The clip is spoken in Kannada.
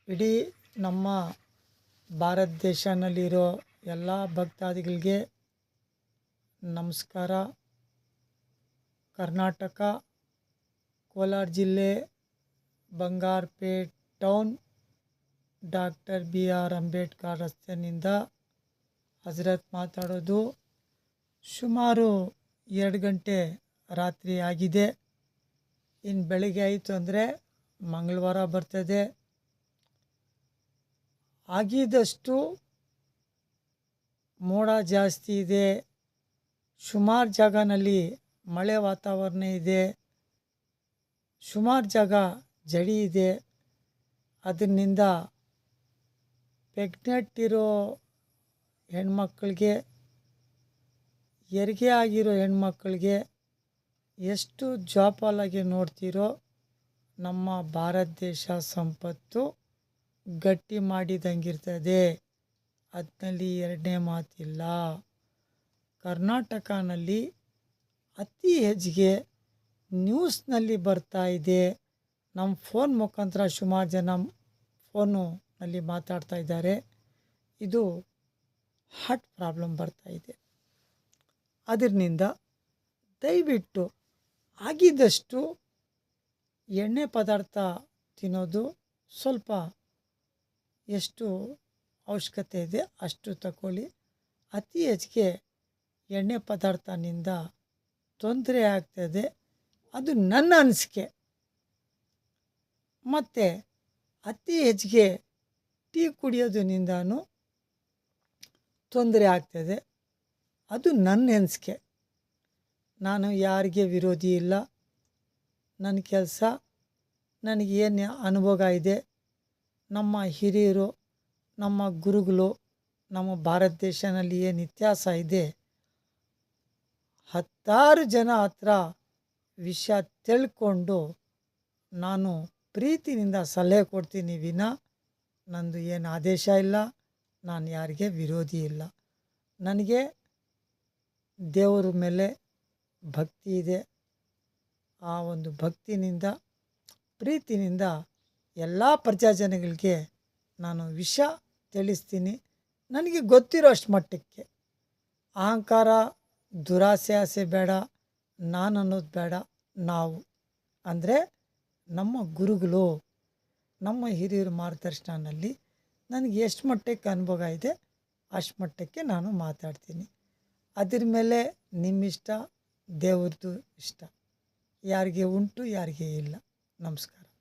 ಇಡೀ ನಮ್ಮ ಭಾರತ ದೇಶನಲ್ಲಿರೋ ಎಲ್ಲ ಭಕ್ತಾದಿಗಳಿಗೆ ನಮಸ್ಕಾರ. ಕರ್ನಾಟಕ, ಕೋಲಾರ ಜಿಲ್ಲೆ, Bangarapet town, doctor BR Ambedkar ರಸ್ತೆಯಿಂದ ಹಜರತ್ ಮಾತಾಡೋದು. ಸುಮಾರು 2 ಗಂಟೆ ರಾತ್ರಿ ಆಗಿದೆ. ಇನ್ನು ಬೆಳಗ್ಗೆ ಆಯಿತು ಅಂದರೆ ಮಂಗಳವಾರ ಬರ್ತದೆ. ಆಗಿದಷ್ಟು ಮೋಡ ಜಾಸ್ತಿ ಇದೆ. ಸುಮಾರು ಜಾಗನಲ್ಲಿ ಮಳೆ ವಾತಾವರಣ ಇದೆ. ಸುಮಾರು ಜಾಗ ಜಡಿ ಇದೆ. ಅದರಿಂದ ಪ್ರೆಗ್ನೆಂಟ್ ಇರೋ ಹೆಣ್ಮಕ್ಳಿಗೆ, ಹೆರಿಗೆ ಆಗಿರೋ ಹೆಣ್ಮಕ್ಳಿಗೆ ಎಷ್ಟು ಜೋಪಾಲಾಗಿ ನೋಡ್ತೀರೋ ನಮ್ಮ ಭಾರತ ದೇಶ ಸಂಪತ್ತು ಗಟ್ಟಿ ಮಾಡಿದಂಗಿರ್ತದೆ. ಅದರಲ್ಲಿ ಎರಡನೇ ಮಾತಿಲ್ಲ. ಕರ್ನಾಟಕನಲ್ಲಿ ಅತಿ ಹೆಚ್ಚಿಗೆ ನ್ಯೂಸ್ನಲ್ಲಿ ಬರ್ತಾ ಇದೆ. ನಮ್ಮ ಫೋನ್ ಮುಖಾಂತರ ಸುಮಾರು ಜನ ಫೋನಲ್ಲಿ ಮಾತಾಡ್ತಾ ಇದ್ದಾರೆ. ಇದು ಹಾರ್ಟ್ ಪ್ರಾಬ್ಲಮ್ ಬರ್ತಾ ಇದೆ. ಅದರಿಂದ ದಯವಿಟ್ಟು ಆಗಿದ್ದಷ್ಟು ಎಣ್ಣೆ ಪದಾರ್ಥ ತಿನ್ನೋದು ಸ್ವಲ್ಪ ಎಷ್ಟು ಅವಶ್ಯಕತೆ ಇದೆ ಅಷ್ಟು ತಗೊಳ್ಳಿ. ಅತಿ ಹೆಚ್ಚಿಗೆ ಎಣ್ಣೆ ಪದಾರ್ಥನಿಂದ ತೊಂದರೆ ಆಗ್ತದೆ. ಅದು ನನ್ನ ಅನಿಸಿಕೆ. ಮತ್ತು ಅತಿ ಹೆಚ್ಚಿಗೆ ಟೀ ಕುಡಿಯೋದ್ರಿಂದನೂ ತೊಂದರೆ ಆಗ್ತದೆ. ಅದು ನನ್ನ ಅನಿಸಿಕೆ. ನಾನು ಯಾರಿಗೆ ವಿರೋಧಿ ಇಲ್ಲ. ನನ್ನ ಕೆಲಸ, ನನಗೇನು ಅನುಭವ ಇದೆ, ನಮ್ಮ ಹಿರಿಯರು, ನಮ್ಮ ಗುರುಗಳು, ನಮ್ಮ ಭಾರತ ದೇಶದಲ್ಲಿ ಏನು ಇತಿಹಾಸ ಇದೆ, 10 ಜನ ಹತ್ರ ವಿಷಯ ತಿಳ್ಕೊಂಡು ನಾನು ಪ್ರೀತಿನಿಂದ ಸಲಹೆ ಕೊಡ್ತೀನಿ ವಿನ ನಂದು ಏನು ಆದೇಶ ಇಲ್ಲ. ನಾನು ಯಾರಿಗೆ ವಿರೋಧಿ ಇಲ್ಲ. ನನಗೆ ದೇವರ ಮೇಲೆ ಭಕ್ತಿ ಇದೆ. ಆ ಒಂದು ಭಕ್ತಿನಿಂದ, ಪ್ರೀತಿನಿಂದ ಎಲ್ಲ ಪ್ರಜಾಜನಗಳಿಗೆ ನಾನು ವಿಷಯ ತಿಳಿಸ್ತೀನಿ. ನನಗೆ ಗೊತ್ತಿರೋ ಅಷ್ಟು ಮಟ್ಟಕ್ಕೆ. ಅಹಂಕಾರ, ದುರಾಸೆ, ಆಸೆ ಬೇಡ. ನಾನು ಅನ್ನೋದು ಬೇಡ. ನಾವು ಅಂದರೆ ನಮ್ಮ ಗುರುಗಳು, ನಮ್ಮ ಹಿರಿಯರ ಮಾರ್ಗದರ್ಶನದಲ್ಲಿ ನನಗೆ ಎಷ್ಟು ಮಟ್ಟಕ್ಕೆ ಅನುಭವ ಇದೆ ಅಷ್ಟು ಮಟ್ಟಕ್ಕೆ ನಾನು ಮಾತಾಡ್ತೀನಿ. ಅದ್ರ ಮೇಲೆ ನಿಮ್ಮಿಷ್ಟ, ದೇವ್ರದ್ದು ಇಷ್ಟ. ಯಾರಿಗೆ ಉಂಟು, ಯಾರಿಗೆ ಇಲ್ಲ. ನಮಸ್ಕಾರ.